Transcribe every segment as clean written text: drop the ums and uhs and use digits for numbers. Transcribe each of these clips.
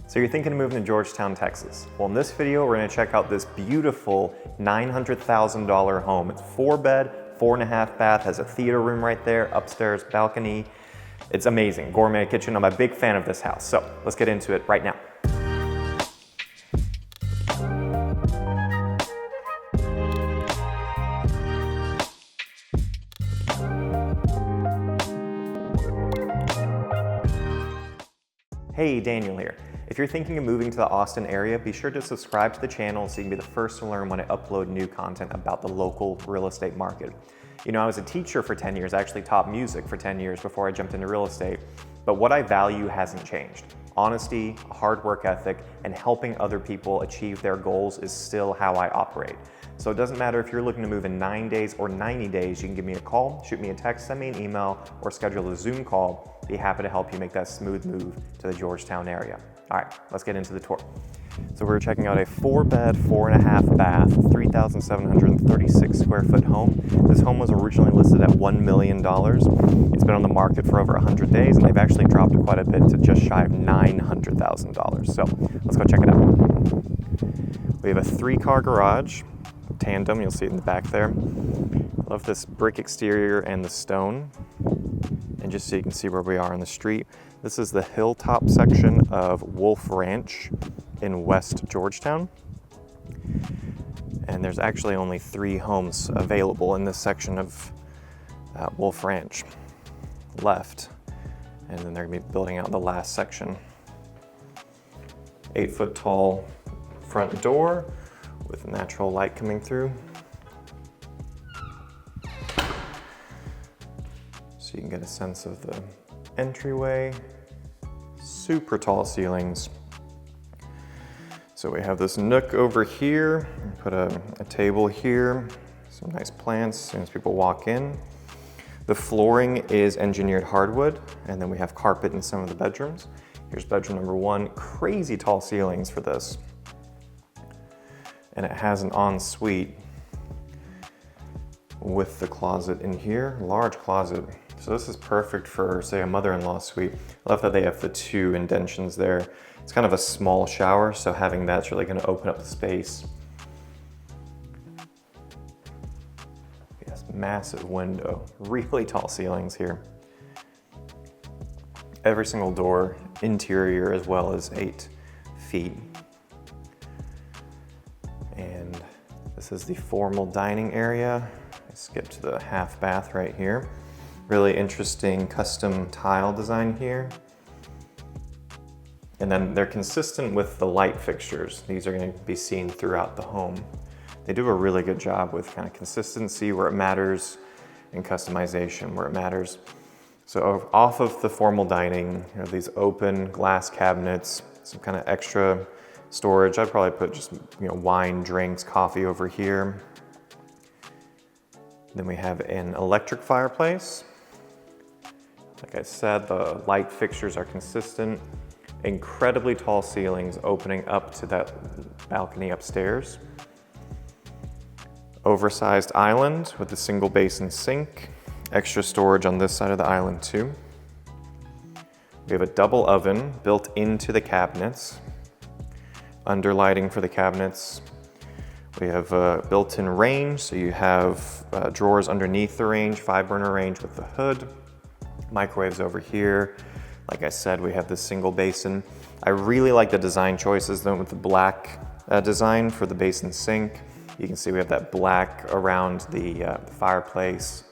So you're thinking of moving to Georgetown, Texas. Well, in this video, we're gonna check out this beautiful $900,000 home. It's 4-bed, 4.5 bath, has a theater room right there, upstairs balcony. It's amazing, gourmet kitchen. I'm a big fan of this house. So let's get into it right now. Hey, Daniel here. If you're thinking of moving to the Austin area, be sure to subscribe to the channel so you can be the first to learn when I upload new content about the local real estate market. You know, I was a teacher for 10 years, I actually taught music for 10 years before I jumped into real estate, but what I value hasn't changed. Honesty, hard work ethic, and helping other people achieve their goals is still how I operate. So it doesn't matter if you're looking to move in 9 days or 90 days, you can give me a call, shoot me a text, send me an email, or schedule a Zoom call. Be happy to help you make that smooth move to the Georgetown area. All right, let's get into the tour. So we're checking out a 4-bed, 4.5 bath, 3,736 square foot home. This home was originally listed at $1 million. It's been on the market for over 100 days, and they've actually dropped it quite a bit to just shy of $900,000. So let's go check it out. We have a 3-car garage, tandem, you'll see it in the back there. I love this brick exterior and the stone. And just so you can see where we are on the street, this is the hilltop section of Wolf Ranch in West Georgetown. And there's actually only 3 homes available in this section of Wolf Ranch left. And then they're gonna be building out the last section. 8-foot tall front door with natural light coming through. So you can get a sense of the entryway. Super tall ceilings. So we have this nook over here. Put a table here. Some nice plants as soon as people walk in. The flooring is engineered hardwood, and then we have carpet in some of the bedrooms. Here's bedroom number 1. Crazy tall ceilings for this. And it has an ensuite with the closet in here, large closet. So this is perfect for, say, a mother-in-law suite. I love that they have the 2 indentions there. It's kind of a small shower, so having that's really gonna open up the space. Yes, massive window, really tall ceilings here. Every single door, interior as well as 8 feet. And this is the formal dining area. I skip to the half bath right here. Really interesting custom tile design here. And then they're consistent with the light fixtures. These are going to be seen throughout the home. They do a really good job with kind of consistency where it matters and customization where it matters. So off of the formal dining, you know, these open glass cabinets, some kind of extra storage. I'd probably put just, you know, wine, drinks, coffee over here. Then we have an electric fireplace. Like I said, the light fixtures are consistent. Incredibly tall ceilings opening up to that balcony upstairs. Oversized island with a single basin sink. Extra storage on this side of the island too. We have a double oven built into the cabinets. Underlighting for the cabinets. We have a built-in range, so you have drawers underneath the range, 5-burner range with the hood. Microwaves over here. Like I said, we have this single basin. I really like the design choices though with the black design for the basin sink. You can see we have that black around the fireplace.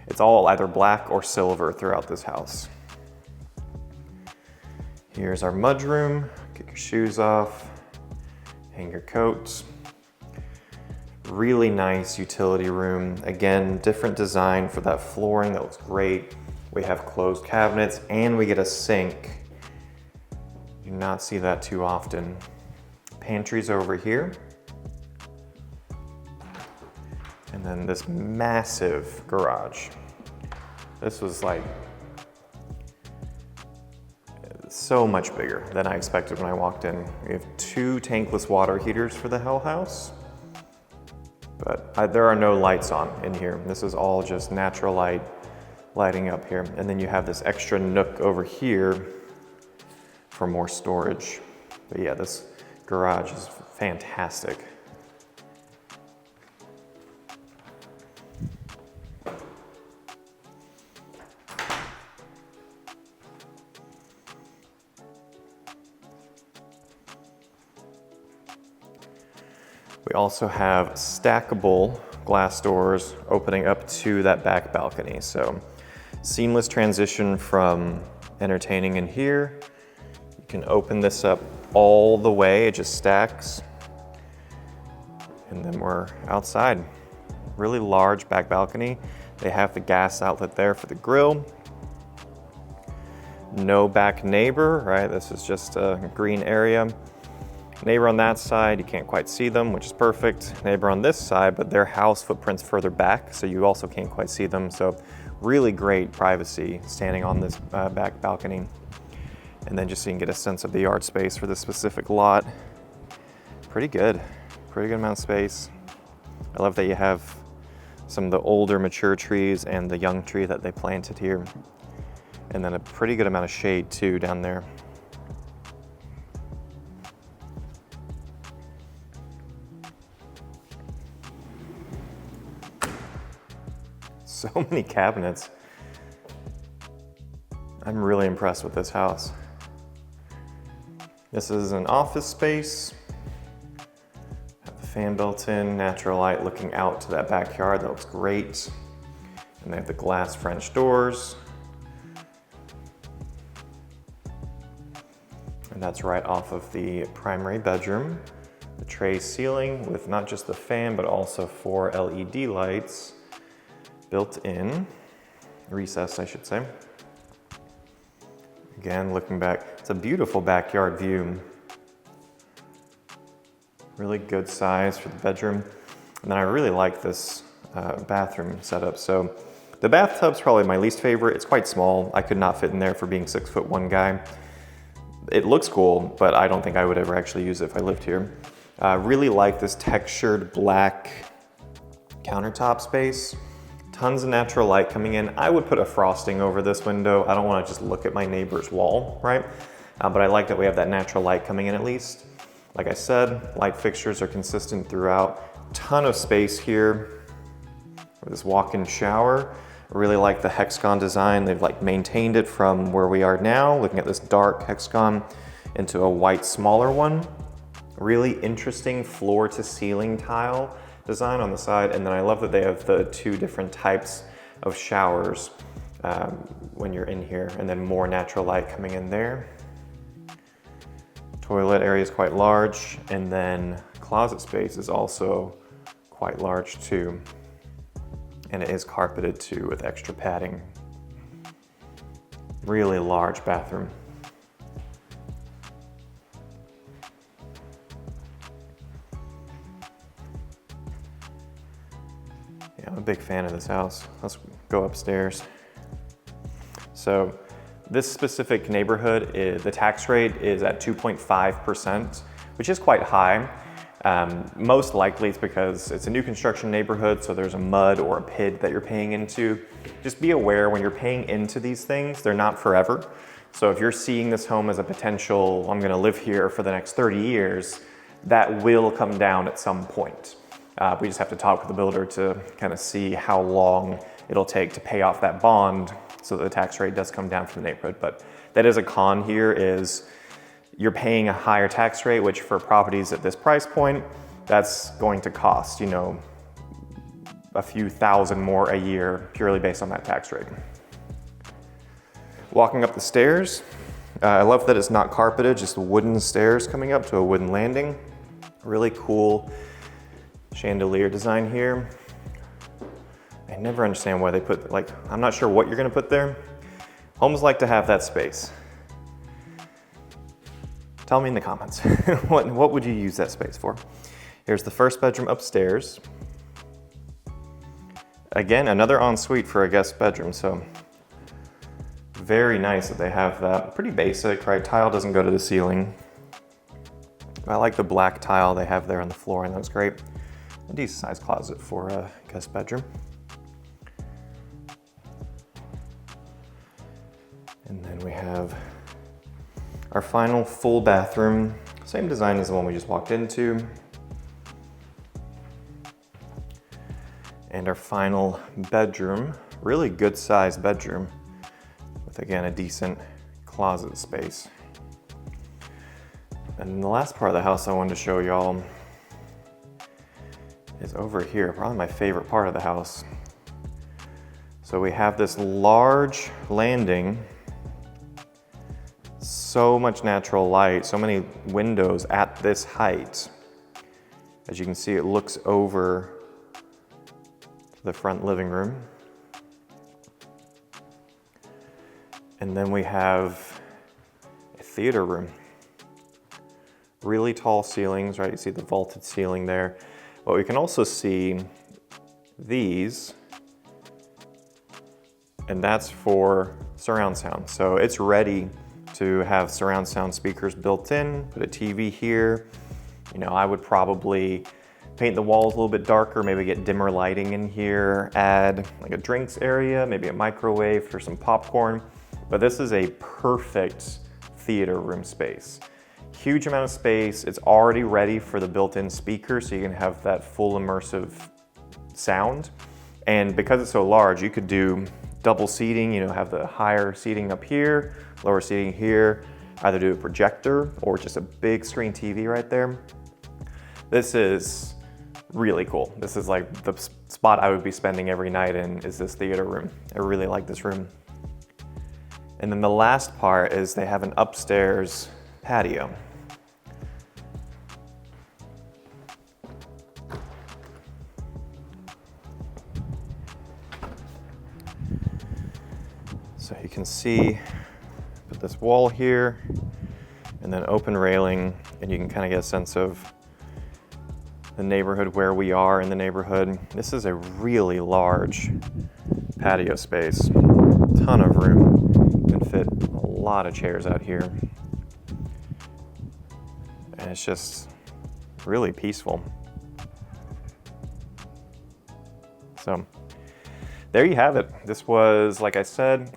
It's all either black or silver throughout this house. Here's our mudroom. Kick your shoes off, hang your coats. Really nice utility room. Again, different design for that flooring, that looks great. We have closed cabinets and we get a sink. Do not see that too often. Pantries over here. And then this massive garage. This was like so much bigger than I expected when I walked in. We have 2 tankless water heaters for the whole house. But there are no lights on in here. This is all just natural light lighting up here. And then you have this extra nook over here for more storage. But yeah, this garage is fantastic. We also have stackable glass doors opening up to that back balcony. So seamless transition from entertaining in here. You can open this up all the way, it just stacks. And then we're outside. Really large back balcony. They have the gas outlet there for the grill. No back neighbor, right? This is just a green area. Neighbor on that side, you can't quite see them, which is perfect. Neighbor on this side, but their house footprint's further back, so you also can't quite see them. So really great privacy standing on this back balcony. And then just so you can get a sense of the yard space for this specific lot. Pretty good amount of space. I love that you have some of the older mature trees and the young tree that they planted here. And then a pretty good amount of shade too down there. So many cabinets. I'm really impressed with this house. This is an office space. Have the fan built in, natural light looking out to that backyard. That looks great. And they have the glass French doors. And that's right off of the primary bedroom. The tray ceiling with not just the fan, but also 4 LED lights built in, recessed I should say. Again, looking back, it's a beautiful backyard view. Really good size for the bedroom. And then I really like this bathroom setup. So the bathtub's probably my least favorite. It's quite small. I could not fit in there for being 6'1" guy. It looks cool, but I don't think I would ever actually use it if I lived here. Really like this textured black countertop space. Tons of natural light coming in. I would put a frosting over this window. I don't want to just look at my neighbor's wall, right? But I like that we have that natural light coming in at least. Like I said, light fixtures are consistent throughout. Ton of space here for this walk-in shower. I really like the hexagon design. They've like maintained it from where we are now, looking at this dark hexagon into a white smaller one. Really interesting floor to ceiling tile design on the side, and then I love that they have the 2 different types of showers when you're in here, and then more natural light coming in there. Toilet area is quite large, and then closet space is also quite large too, and it is carpeted too with extra padding. Really large bathroom. Yeah, I'm a big fan of this house. Let's go upstairs. So this specific neighborhood, the tax rate is at 2.5%, which is quite high. Most likely it's because it's a new construction neighborhood, so there's a mud or a PID that you're paying into. Just be aware when you're paying into these things, they're not forever. So if you're seeing this home as a potential, I'm gonna live here for the next 30 years, that will come down at some point. We just have to talk with the builder to kind of see how long it'll take to pay off that bond so that the tax rate does come down for the neighborhood. But that is a con here, is you're paying a higher tax rate, which for properties at this price point, that's going to cost, you know, a few thousand more a year purely based on that tax rate. Walking up the stairs, I love that it's not carpeted, just wooden stairs coming up to a wooden landing. Really cool chandelier design here. I never understand why they put, like, I'm not sure what you're gonna put there. Homes like to have that space. Tell me in the comments, what would you use that space for? Here's the first bedroom upstairs. Again, another ensuite for a guest bedroom, so very nice that they have that. Pretty basic, right? Tile doesn't go to the ceiling. I like the black tile they have there on the floor, and that's great. A decent sized closet for a guest bedroom. And then we have our final full bathroom, Same design as the one we just walked into. And our final bedroom, really good sized bedroom with, again, a decent closet space. And the last part of the house I wanted to show y'all is over here, probably my favorite part of the house. So we have this large landing, so much natural light, so many windows at this height. As you can see, it looks over the front living room. And then we have a theater room. Really tall ceilings, right? You see the vaulted ceiling there. But we can also see these, and that's for surround sound. So it's ready to have surround sound speakers built in, put a TV here. You know, I would probably paint the walls a little bit darker, maybe get dimmer lighting in here, add like a drinks area, maybe a microwave for some popcorn. But this is a perfect theater room space. Huge amount of space. It's already ready for the built-in speaker, so you can have that full immersive sound. And because it's so large, you could do double seating, you know, have the higher seating up here, lower seating here, either do a projector or just a big screen TV right there. This is really cool. This is like the spot I would be spending every night in, is this theater room. I really like this room. And then the last part is they have an upstairs patio. So you can see, put this wall here and then open railing, and you can kind of get a sense of the neighborhood, where we are in the neighborhood. This is a really large patio space, ton of room. You can fit a lot of chairs out here. And it's just really peaceful. So there you have it. This was, like I said,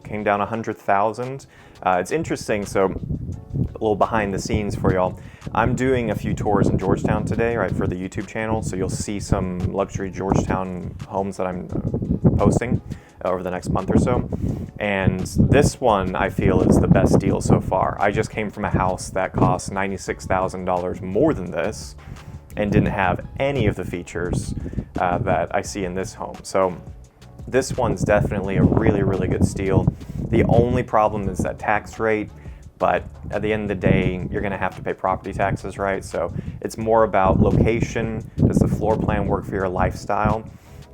came down 100,000. It's interesting, so a little behind the scenes for y'all. I'm doing a few tours in Georgetown today, right, for the YouTube channel. So you'll see some luxury Georgetown homes that I'm posting over the next month or so. And this one I feel is the best deal so far. I just came from a house that cost $96,000 more than this and didn't have any of the features that I see in this home. So this one's definitely a really, really good steal. The only problem is that tax rate, but at the end of the day, you're gonna have to pay property taxes, right? So it's more about location. Does the floor plan work for your lifestyle?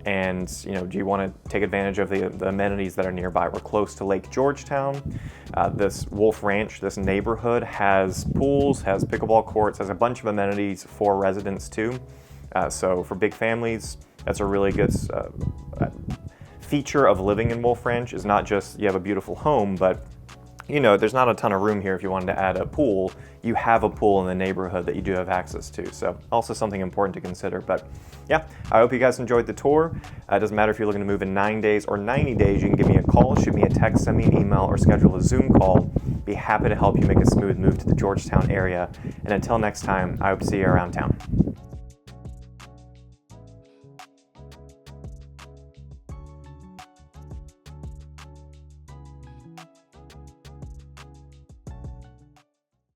And you know, do you want to take advantage of the amenities that are nearby? We're close to Lake Georgetown. This Wolf Ranch, this neighborhood has pools, has pickleball courts, has a bunch of amenities for residents too. So for big families, that's a really good feature of living in Wolf Ranch, is not just you have a beautiful home, but you know, there's not a ton of room here if you wanted to add a pool. You have a pool in the neighborhood that you do have access to. So also something important to consider. But yeah, I hope you guys enjoyed the tour. It doesn't matter if you're looking to move in 9 days or 90 days. You can give me a call, shoot me a text, send me an email, or schedule a Zoom call. Be happy to help you make a smooth move to the Georgetown area. And until next time, I hope to see you around town.